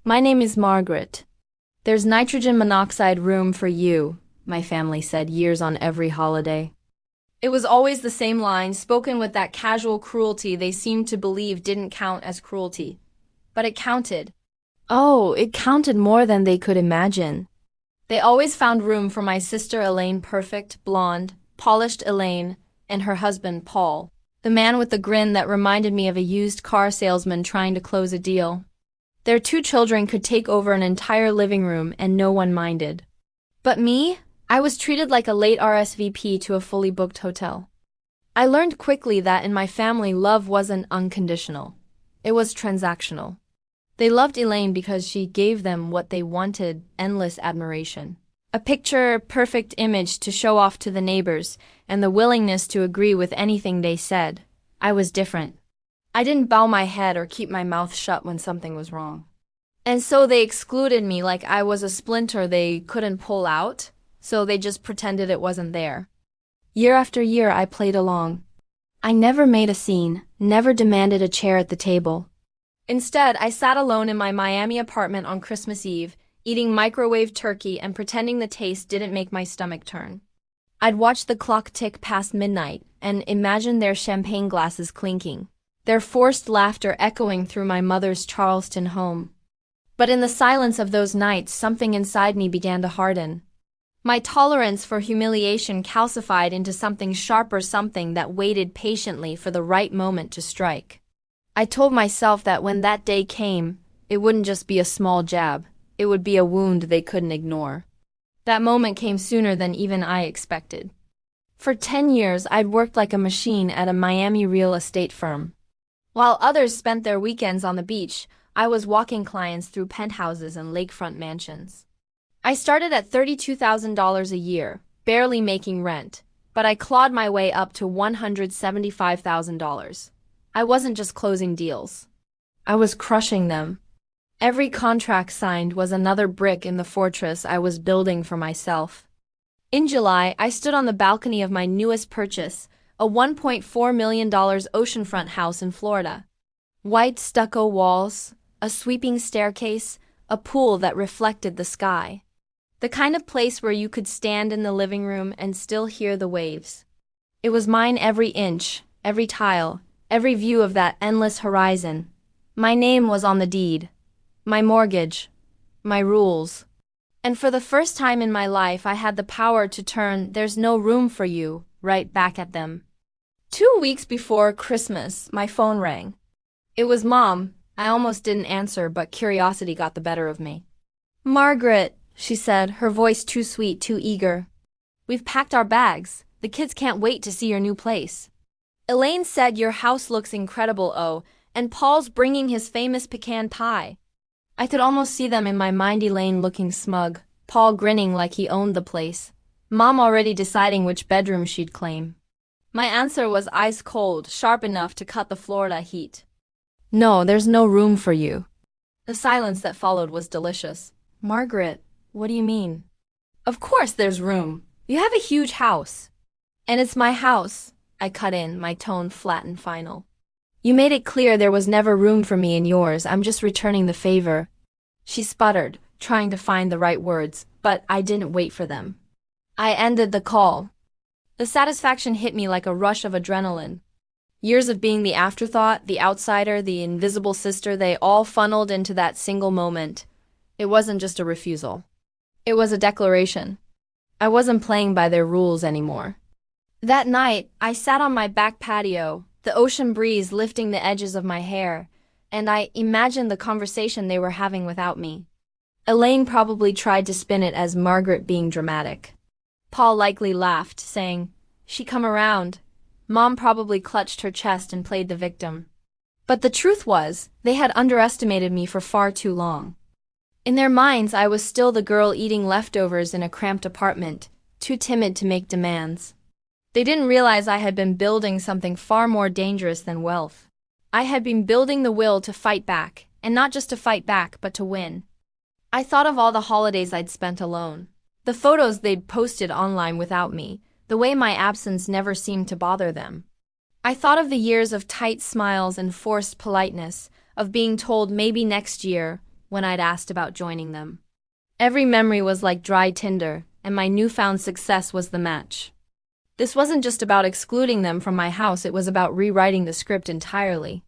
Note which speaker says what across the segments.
Speaker 1: My name is Margaret. There's nitrogen monoxide room for you, my family said years on every holiday. It was always the same line, spoken with that casual cruelty they seemed to believe didn't count as cruelty. But it counted. Oh, it counted more than they could imagine. They always found room for my sister Elaine, perfect, blonde, polished Elaine, and her husband Paul, the man with the grin that reminded me of a used car salesman trying to close a deal. Their two children could take over an entire living room and no one minded. But me? I was treated like a late RSVP to a fully booked hotel. I learned quickly that in my family love wasn't unconditional. It was transactional. They loved Elaine because she gave them what they wanted, endless admiration. A picture-perfect image to show off to the neighbors, and the willingness to agree with anything they said. I was different. I didn't bow my head or keep my mouth shut when something was wrong. And so they excluded me like I was a splinter they couldn't pull out, so they just pretended it wasn't there. Year after year I played along. I never made a scene, never demanded a chair at the table. Instead, I sat alone in my Miami apartment on Christmas Eve, eating microwave turkey and pretending the taste didn't make my stomach turn. I'd watch the clock tick past midnight and imagine their champagne glasses clinking, their forced laughter echoing through my mother's Charleston home. But in the silence of those nights, something inside me began to harden. My tolerance for humiliation calcified into something sharper, something that waited patiently for the right moment to strike. I told myself that when that day came, it wouldn't just be a small jab, it would be a wound they couldn't ignore. That moment came sooner than even I expected. For 10 years, I'd worked like a machine at a Miami real estate firm. While others spent their weekends on the beach, I was walking clients through penthouses and lakefront mansions. I started at $32,000 a year, barely making rent, but I clawed my way up to $175,000. I wasn't just closing deals. I was crushing them. Every contract signed was another brick in the fortress I was building for myself. In July, I stood on the balcony of my newest purchase, a $1.4 million oceanfront house in Florida. White stucco walls, a sweeping staircase, a pool that reflected the sky. The kind of place where you could stand in the living room and still hear the waves. It was mine, every inch, every tile, every view of that endless horizon. My name was on the deed. My mortgage. My rules. And for the first time in my life, I had the power to turn "there's no room for you" right back at them. 2 weeks before Christmas, my phone rang. It was Mom. I almost didn't answer, but curiosity got the better of me. "Margaret," she said, her voice too sweet, too eager. "We've packed our bags. The kids can't wait to see your new place. Elaine said your house looks incredible, oh, and Paul's bringing his famous pecan pie." I could almost see them in my mind, Elaine looking smug, Paul grinning like he owned the place, Mom already deciding which bedroom she'd claim. My answer was ice cold, sharp enough to cut the Florida heat. "No, there's no room for you." The silence that followed was delicious. "Margaret, what do you mean?" "Of course there's room. You have a huge house." "And it's my house," I cut in, my tone flat and final. "You made it clear there was never room for me in yours. I'm just returning the favor." She sputtered, trying to find the right words, but I didn't wait for them. I ended the call. The satisfaction hit me like a rush of adrenaline. Years of being the afterthought, the outsider, the invisible sister, they all funneled into that single moment. It wasn't just a refusal. It was a declaration. I wasn't playing by their rules anymore. That night, I sat on my back patio, the ocean breeze lifting the edges of my hair, and I imagined the conversation they were having without me. Elaine probably tried to spin it as Margaret being dramatic. Paul likely laughed, saying, "She come around." Mom probably clutched her chest and played the victim. But the truth was, they had underestimated me for far too long. In their minds, I was still the girl eating leftovers in a cramped apartment, too timid to make demands. They didn't realize I had been building something far more dangerous than wealth. I had been building the will to fight back, and not just to fight back, but to win. I thought of all the holidays I'd spent alone, the photos they'd posted online without me, the way my absence never seemed to bother them. I thought of the years of tight smiles and forced politeness, of being told maybe next year, when I'd asked about joining them. Every memory was like dry tinder, and my newfound success was the match. This wasn't just about excluding them from my house, it was about rewriting the script entirely.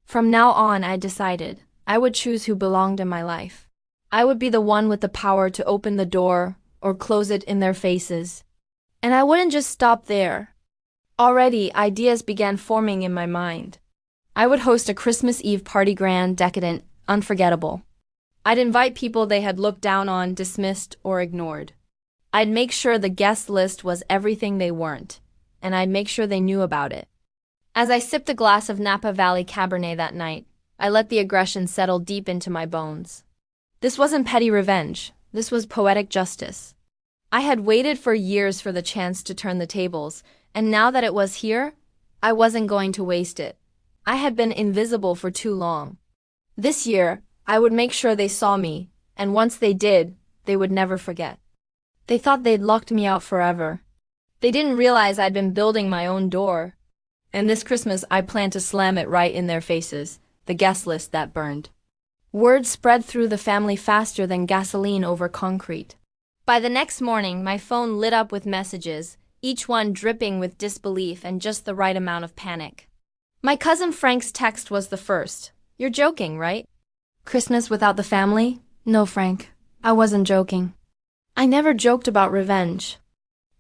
Speaker 1: From now on, I decided I would choose who belonged in my life. I would be the one with the power to open the door or close it in their faces. And I wouldn't just stop there. Already, ideas began forming in my mind. I would host a Christmas Eve party, grand, decadent, unforgettable. I'd invite people they had looked down on, dismissed, or ignored. I'd make sure the guest list was everything they weren't, and I'd make sure they knew about it. As I sipped a glass of Napa Valley Cabernet that night, I let the aggression settle deep into my bones. This wasn't petty revenge, this was poetic justice. I had waited for years for the chance to turn the tables, and now that it was here, I wasn't going to waste it. I had been invisible for too long. This year, I would make sure they saw me, and once they did, they would never forget. They thought they'd locked me out forever. They didn't realize I'd been building my own door. And this Christmas, I planned to slam it right in their faces, the guest list that burned. Word spread through the family faster than gasoline over concrete. By the next morning, my phone lit up with messages, each one dripping with disbelief and just the right amount of panic. My cousin Frank's text was the first. "You're joking, right? Christmas without the family?" "No, Frank, I wasn't joking. I never joked about revenge."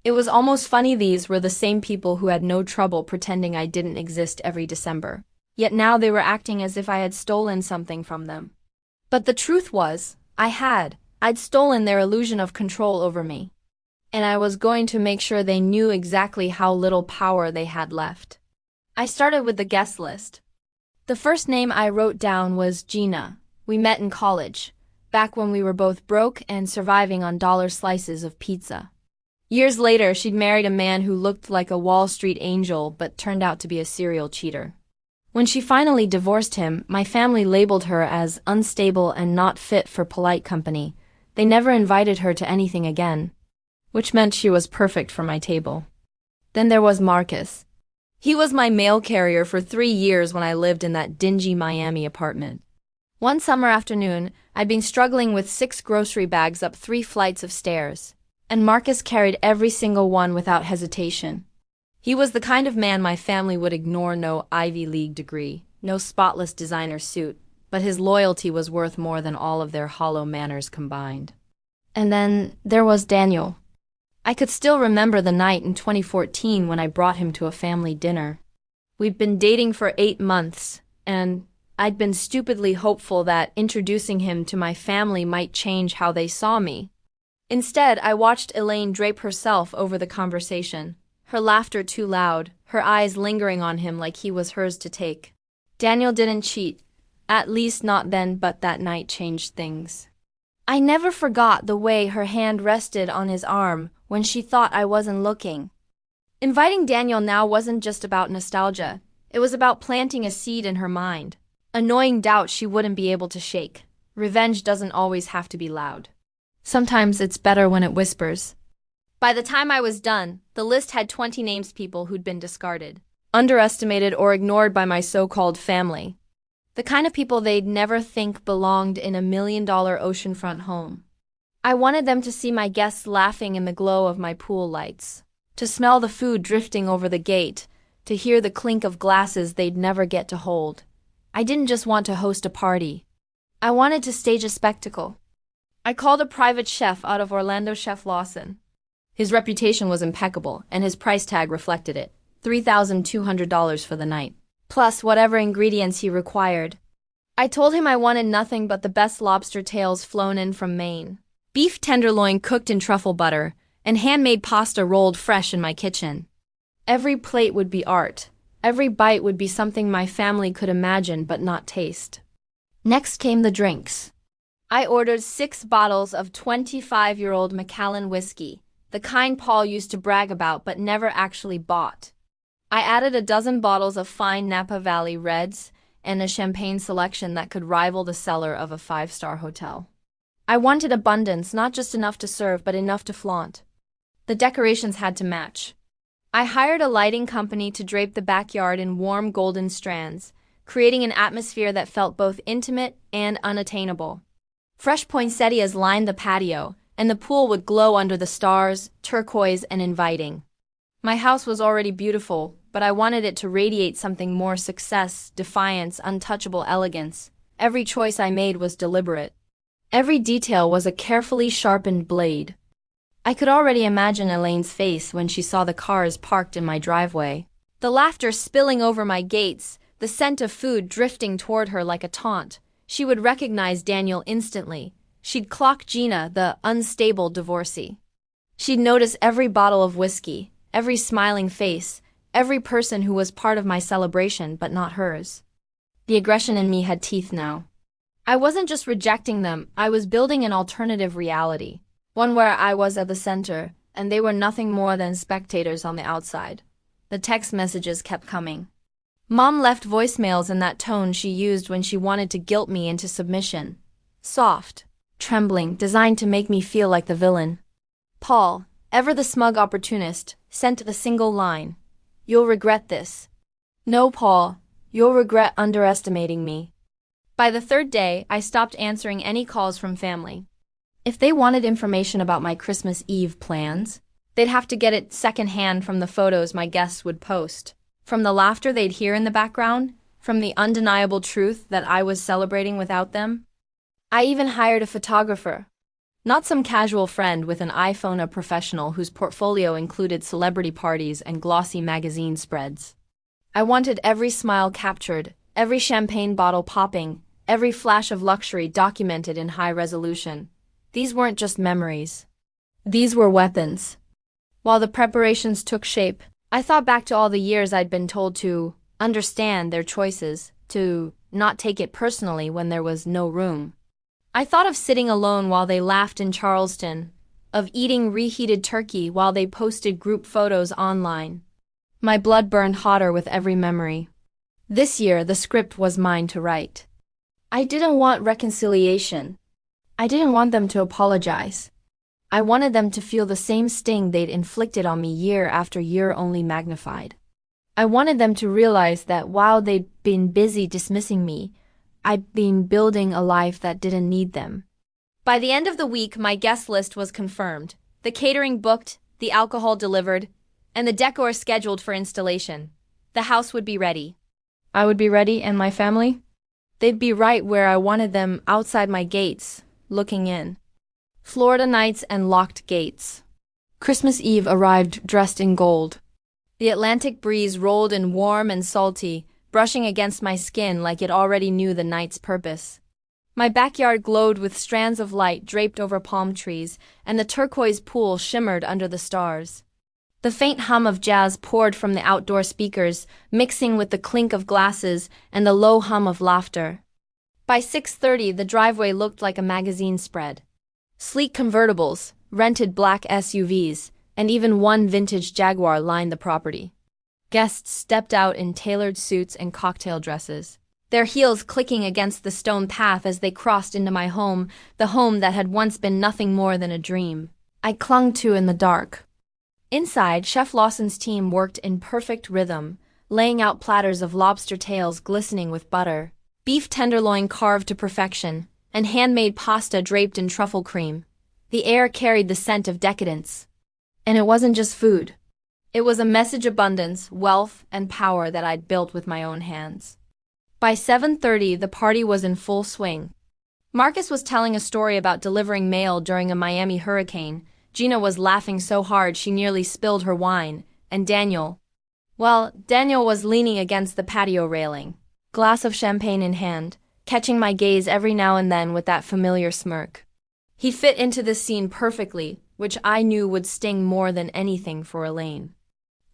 Speaker 1: It was almost funny these were the same people who had no trouble pretending I didn't exist every December. Yet now they were acting as if I had stolen something from them. But the truth was, I'd stolen their illusion of control over me. And I was going to make sure they knew exactly how little power they had left. I started with the guest list. The first name I wrote down was Gina. We met in college, back when we were both broke and surviving on dollar slices of pizza. Years later, she'd married a man who looked like a Wall Street angel but turned out to be a serial cheater. When she finally divorced him, my family labeled her as unstable and not fit for polite company. They never invited her to anything again, which meant she was perfect for my table. Then there was Marcus. He was my mail carrier for 3 years when I lived in that dingy Miami apartment. One summer afternoon, I'd been struggling with 6 grocery bags up 3 flights of stairs, and Marcus carried every single one without hesitation. He was the kind of man my family would ignore. No Ivy League degree, no spotless designer suit, but his loyalty was worth more than all of their hollow manners combined. And then there was Daniel. I could still remember the night in 2014 when I brought him to a family dinner. We'd been dating for 8 months, and I'd been stupidly hopeful that introducing him to my family might change how they saw me. Instead, I watched Elaine drape herself over the conversation, her laughter too loud, her eyes lingering on him like he was hers to take. Daniel didn't cheat, at least not then, but that night changed things. I never forgot the way her hand rested on his arm when she thought I wasn't looking. Inviting Daniel now wasn't just about nostalgia, it was about planting a seed in her mind. A gnawing doubt she wouldn't be able to shake. Revenge doesn't always have to be loud. Sometimes it's better when it whispers. By the time I was done, the list had 20 names, people who'd been discarded, underestimated, or ignored by my so-called family. The kind of people they'd never think belonged in a $1 million oceanfront home. I wanted them to see my guests laughing in the glow of my pool lights, to smell the food drifting over the gate, to hear the clink of glasses they'd never get to hold. I didn't just want to host a party. I wanted to stage a spectacle. I called a private chef out of Orlando, Chef Lawson. His reputation was impeccable, and his price tag reflected it. $3,200 for the night, plus whatever ingredients he required. I told him I wanted nothing but the best lobster tails flown in from Maine, beef tenderloin cooked in truffle butter, and handmade pasta rolled fresh in my kitchen. Every plate would be art. Every bite would be something my family could imagine but not taste. Next came the drinks. I ordered 6 bottles of 25-year-old Macallan whiskey, the kind Paul used to brag about but never actually bought. I added a dozen bottles of fine Napa Valley Reds and a champagne selection that could rival the cellar of a 5-star hotel. I wanted abundance, not just enough to serve but enough to flaunt. The decorations had to match. I hired a lighting company to drape the backyard in warm golden strands, creating an atmosphere that felt both intimate and unattainable. Fresh poinsettias lined the patio, and the pool would glow under the stars, turquoise and inviting. My house was already beautiful, but I wanted it to radiate something more: success, defiance, untouchable elegance. Every choice I made was deliberate. Every detail was a carefully sharpened blade. I could already imagine Elaine's face when she saw the cars parked in my driveway. The laughter spilling over my gates, the scent of food drifting toward her like a taunt. She would recognize Daniel instantly. She'd clock Gina, the unstable divorcee. She'd notice every bottle of whiskey, every smiling face, every person who was part of my celebration but not hers. The aggression in me had teeth now. I wasn't just rejecting them, I was building an alternative reality. One where I was at the center, and they were nothing more than spectators on the outside. The text messages kept coming. Mom left voicemails in that tone she used when she wanted to guilt me into submission. Soft, trembling, designed to make me feel like the villain. Paul, ever the smug opportunist, sent the single line. "You'll regret this." No, Paul, you'll regret underestimating me. By the third day, I stopped answering any calls from family. If they wanted information about my Christmas Eve plans, they'd have to get it secondhand from the photos my guests would post, from the laughter they'd hear in the background, from the undeniable truth that I was celebrating without them. I even hired a photographer. Not some casual friend with an iPhone, a professional whose portfolio included celebrity parties and glossy magazine spreads. I wanted every smile captured, every champagne bottle popping, every flash of luxury documented in high resolution. These weren't just memories. These were weapons. While the preparations took shape, I thought back to all the years I'd been told to understand their choices, to not take it personally when there was no room. I thought of sitting alone while they laughed in Charleston, of eating reheated turkey while they posted group photos online. My blood burned hotter with every memory. This year, the script was mine to write. I didn't want reconciliation. I didn't want them to apologize. I wanted them to feel the same sting they'd inflicted on me year after year, only magnified. I wanted them to realize that while they'd been busy dismissing me, I'd been building a life that didn't need them. By the end of the week, my guest list was confirmed, the catering booked, the alcohol delivered, and the decor scheduled for installation. The house would be ready. I would be ready, and my family? They'd be right where I wanted them, outside my gates, looking in. Florida nights and locked gates. Christmas Eve arrived dressed in gold. The Atlantic breeze rolled in warm and salty, brushing against my skin like it already knew the night's purpose. My backyard glowed with strands of light draped over palm trees, and the turquoise pool shimmered under the stars. The faint hum of jazz poured from the outdoor speakers, mixing with the clink of glasses and the low hum of laughter. By 6:30, the driveway looked like a magazine spread. Sleek convertibles, rented black SUVs, and even one vintage Jaguar lined the property. Guests stepped out in tailored suits and cocktail dresses, their heels clicking against the stone path as they crossed into my home, the home that had once been nothing more than a dream I clung to in the dark. Inside, Chef Lawson's team worked in perfect rhythm, laying out platters of lobster tails glistening with butter, beef tenderloin carved to perfection, and handmade pasta draped in truffle cream. The air carried the scent of decadence. And it wasn't just food. It was a message: abundance, wealth, and power that I'd built with my own hands. By 7:30, the party was in full swing. Marcus was telling a story about delivering mail during a Miami hurricane. Gina was laughing so hard she nearly spilled her wine, and Daniel was leaning against the patio railing, glass of champagne in hand, catching my gaze every now and then with that familiar smirk. He fit into this scene perfectly, which I knew would sting more than anything for Elaine.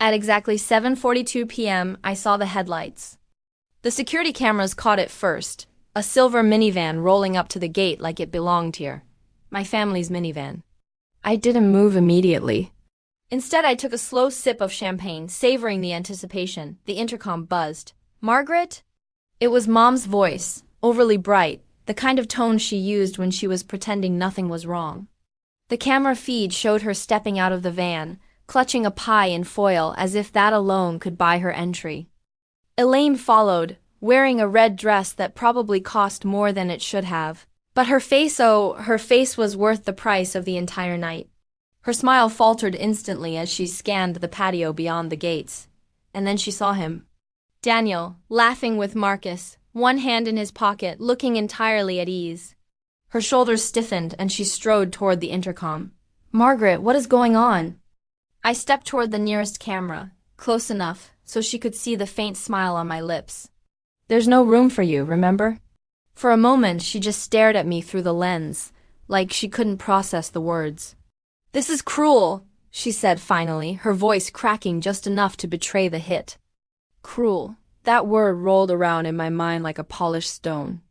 Speaker 1: At exactly 7:42 p.m., I saw the headlights. The security cameras caught it first, a silver minivan rolling up to the gate like it belonged here. My family's minivan. I didn't move immediately. Instead, I took a slow sip of champagne, savoring the anticipation. The intercom buzzed. "Margaret?" It was Mom's voice, overly bright, the kind of tone she used when she was pretending nothing was wrong. The camera feed showed her stepping out of the van, clutching a pie in foil as if that alone could buy her entry. Elaine followed, wearing a red dress that probably cost more than it should have. But her face, oh, her face was worth the price of the entire night. Her smile faltered instantly as she scanned the patio beyond the gates. And then she saw him. Daniel, laughing with Marcus, one hand in his pocket, looking entirely at ease. Her shoulders stiffened and she strode toward the intercom. Margaret, what is going on? I stepped toward the nearest camera, close enough so she could see the faint smile on my lips. There's no room for you, remember? For a moment, she just stared at me through the lens, like she couldn't process the words. This is cruel, she said finally, her voice cracking just enough to betray the hit. Cruel. That word rolled around in my mind like a polished stone.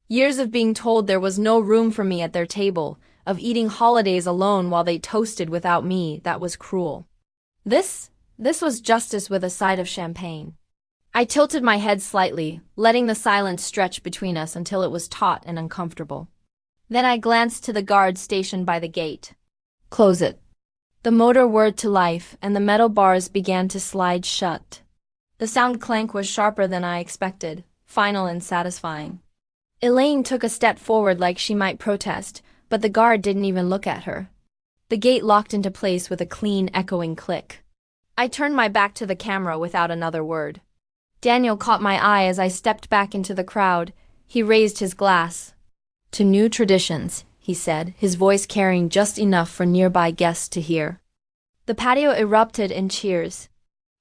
Speaker 1: Years of being told there was no room for me at their table, of eating holidays alone while they toasted without me, that was cruel. This was justice with a side of champagne. I tilted my head slightly, letting the silence stretch between us until it was taut and uncomfortable. Then I glanced to the guard stationed by the gate. Close it. The motor whirred to life, and the metal bars began to slide shut. The sound clank was sharper than I expected, final and satisfying. Elaine took a step forward like she might protest, but the guard didn't even look at her. The gate locked into place with a clean, echoing click. I turned my back to the camera without another word. Daniel caught my eye as I stepped back into the crowd. He raised his glass. To new traditions, he said, his voice carrying just enough for nearby guests to hear. The patio erupted in cheers.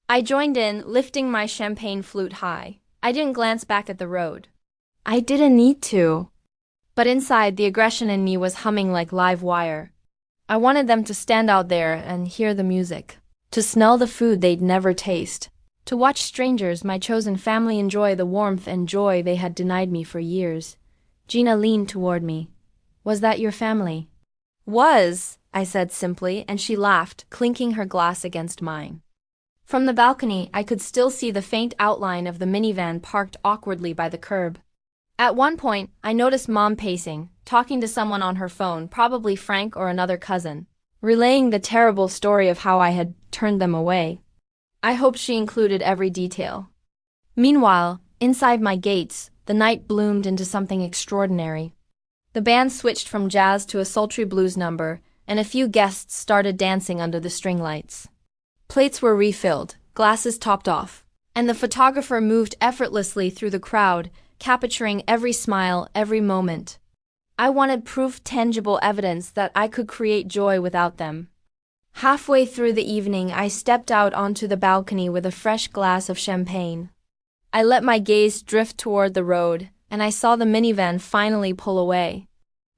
Speaker 1: I joined in, lifting my champagne flute high. I didn't glance back at the road. I didn't need to. But inside, the aggression in me was humming like live wire. I wanted them to stand out there and hear the music, to smell the food they'd never taste, to watch strangers, my chosen family, enjoy the warmth and joy they had denied me for years. Gina leaned toward me. Was that your family? Was, I said simply, and she laughed, clinking her glass against mine. From the balcony, I could still see the faint outline of the minivan parked awkwardly by the curb. At one point, I noticed Mom pacing, talking to someone on her phone, probably Frank or another cousin, relaying the terrible story of how I had turned them away. I hoped she included every detail. Meanwhile, inside my gates, the night bloomed into something extraordinary. The band switched from jazz to a sultry blues number, and a few guests started dancing under the string lights. Plates were refilled, glasses topped off, and the photographer moved effortlessly through the crowd, capturing every smile, every moment. I wanted proof, tangible evidence that I could create joy without them. Halfway through the evening, I stepped out onto the balcony with a fresh glass of champagne. I let my gaze drift toward the road, and I saw the minivan finally pull away.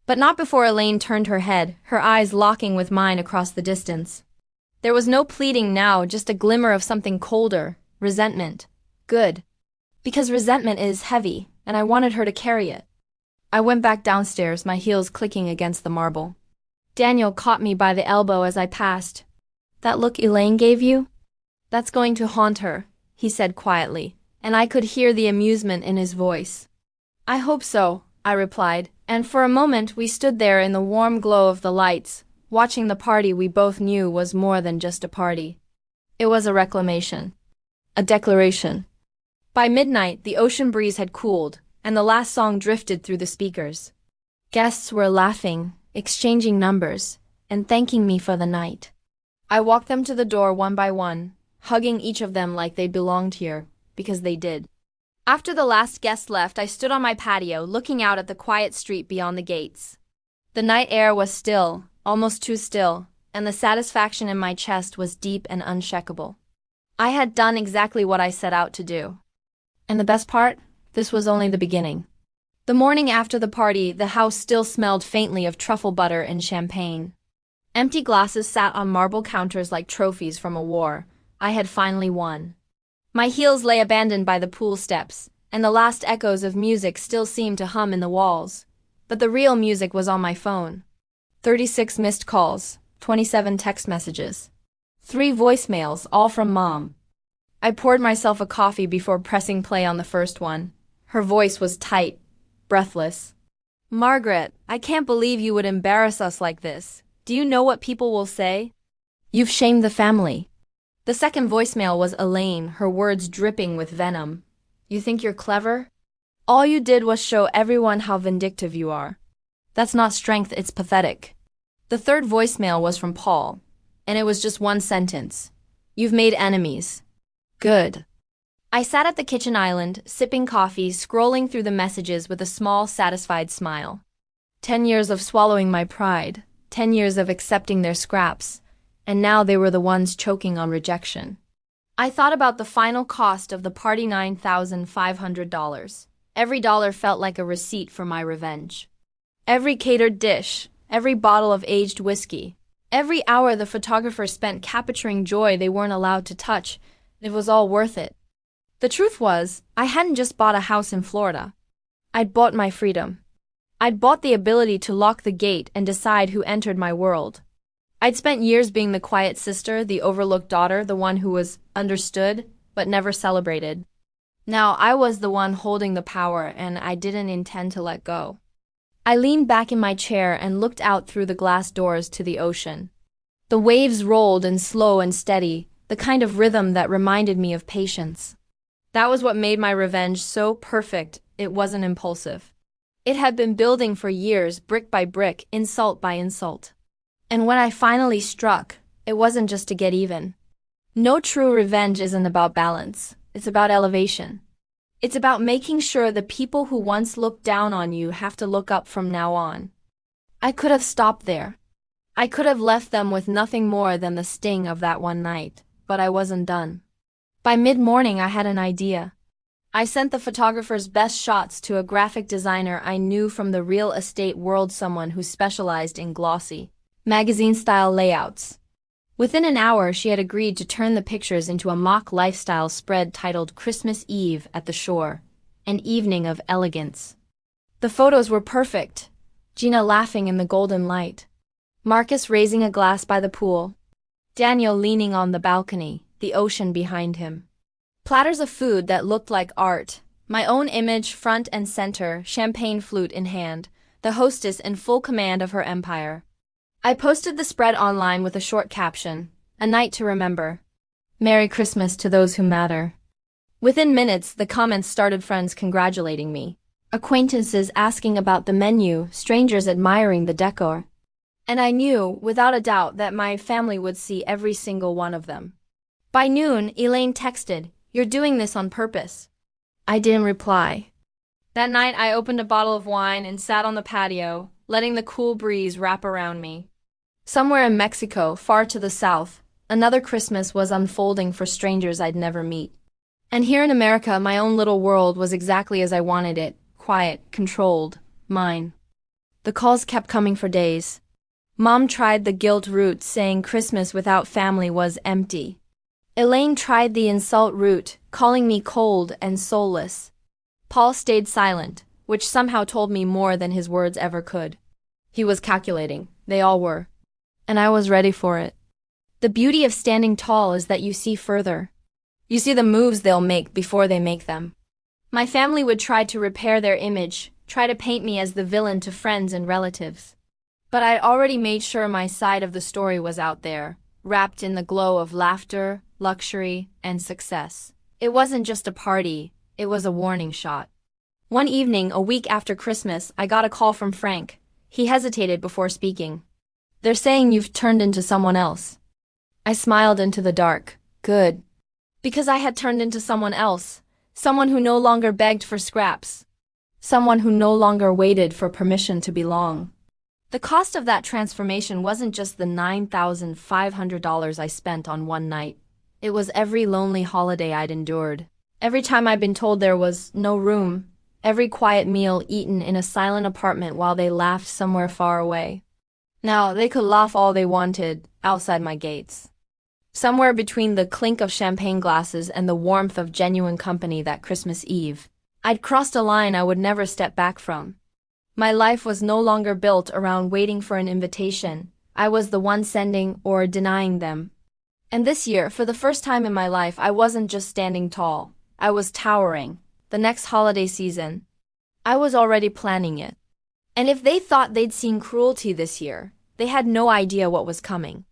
Speaker 1: But not before Elaine turned her head, her eyes locking with mine across the distance. There was no pleading now, just a glimmer of something colder, resentment. Good. Because resentment is heavy, and I wanted her to carry it. I went back downstairs, my heels clicking against the marble. Daniel caught me by the elbow as I passed. That look Elaine gave you? That's going to haunt her, he said quietly, and I could hear the amusement in his voice. I hope so, I replied, and for a moment we stood there in the warm glow of the lights, watching the party we both knew was more than just a party. It was a reclamation. A declaration. By midnight, the ocean breeze had cooled, and the last song drifted through the speakers. Guests were laughing, exchanging numbers, and thanking me for the night. I walked them to the door one by one, hugging each of them like they belonged here, because they did. After the last guest left, I stood on my patio, looking out at the quiet street beyond the gates. The night air was still, almost too still, and the satisfaction in my chest was deep and unshakable. I had done exactly what I set out to do. And the best part? This was only the beginning. The morning after the party, the house still smelled faintly of truffle butter and champagne. Empty glasses sat on marble counters like trophies from a war. I had finally won. My heels lay abandoned by the pool steps, and the last echoes of music still seemed to hum in the walls. But the real music was on my phone. 36 missed calls, 27 text messages. 3 voicemails, all from Mom. I poured myself a coffee before pressing play on the first one. Her voice was tight, breathless. Margaret, I can't believe you would embarrass us like this. Do you know what people will say? You've shamed the family. The second voicemail was Elaine, her words dripping with venom. You think you're clever? All you did was show everyone how vindictive you are. That's not strength, it's pathetic. The third voicemail was from Paul, and it was just one sentence. You've made enemies. Good. I sat at the kitchen island, sipping coffee, scrolling through the messages with a small, satisfied smile. 10 years of swallowing my pride, 10 years of accepting their scraps, and now they were the ones choking on rejection. I thought about the final cost of the party, $9,500. Every dollar felt like a receipt for my revenge. Every catered dish, every bottle of aged whiskey, every hour the photographer spent capturing joy they weren't allowed to touch, it was all worth it. The truth was, I hadn't just bought a house in Florida. I'd bought my freedom. I'd bought the ability to lock the gate and decide who entered my world. I'd spent years being the quiet sister, the overlooked daughter, the one who was understood but never celebrated. Now I was the one holding the power, and I didn't intend to let go. I leaned back in my chair and looked out through the glass doors to the ocean. The waves rolled in slow and steady, the kind of rhythm that reminded me of patience. That was what made my revenge so perfect. It wasn't impulsive. It had been building for years, brick by brick, insult by insult. And when I finally struck, it wasn't just to get even. No true revenge isn't about balance. It's about elevation. It's about making sure the people who once looked down on you have to look up from now on. I could have stopped there. I could have left them with nothing more than the sting of that one night, but I wasn't done. By mid-morning, I had an idea. I sent the photographer's best shots to a graphic designer I knew from the real estate world, someone who specialized in glossy, magazine-style layouts. Within an hour, she had agreed to turn the pictures into a mock lifestyle spread titled Christmas Eve at the Shore, an evening of elegance. The photos were perfect. Gina laughing in the golden light. Marcus raising a glass by the pool. Daniel leaning on the balcony, the ocean behind him. Platters of food that looked like art. My own image front and center, champagne flute in hand, the hostess in full command of her empire. I posted the spread online with a short caption, "A night to remember. Merry Christmas to those who matter." Within minutes, the comments started, friends congratulating me, acquaintances asking about the menu, strangers admiring the decor. And I knew, without a doubt, that my family would see every single one of them. By noon, Elaine texted, "You're doing this on purpose." I didn't reply. That night, I opened a bottle of wine and sat on the patio, letting the cool breeze wrap around me. Somewhere in Mexico, far to the south, another Christmas was unfolding for strangers I'd never meet. And here in America, my own little world was exactly as I wanted it, quiet, controlled, mine. The calls kept coming for days. Mom tried the guilt route, saying Christmas without family was empty. Elaine tried the insult route, calling me cold and soulless. Paul stayed silent, which somehow told me more than his words ever could. He was calculating. They all were. And I was ready for it. The beauty of standing tall is that you see further. You see the moves they'll make before they make them. My family would try to repair their image, try to paint me as the villain to friends and relatives. But I'd already made sure my side of the story was out there, wrapped in the glow of laughter, luxury, and success. It wasn't just a party, it was a warning shot. One evening, a week after Christmas, I got a call from Frank. He hesitated before speaking. "They're saying you've turned into someone else." I smiled into the dark. Good. Because I had turned into someone else. Someone who no longer begged for scraps. Someone who no longer waited for permission to belong. The cost of that transformation wasn't just the $9,500 I spent on one night. It was every lonely holiday I'd endured. Every time I'd been told there was no room. Every quiet meal eaten in a silent apartment while they laughed somewhere far away. Now, they could laugh all they wanted, outside my gates. Somewhere between the clink of champagne glasses and the warmth of genuine company that Christmas Eve, I'd crossed a line I would never step back from. My life was no longer built around waiting for an invitation. I was the one sending or denying them. And this year, for the first time in my life, I wasn't just standing tall. I was towering. The next holiday season, I was already planning it. And if they thought they'd seen cruelty this year, they had no idea what was coming.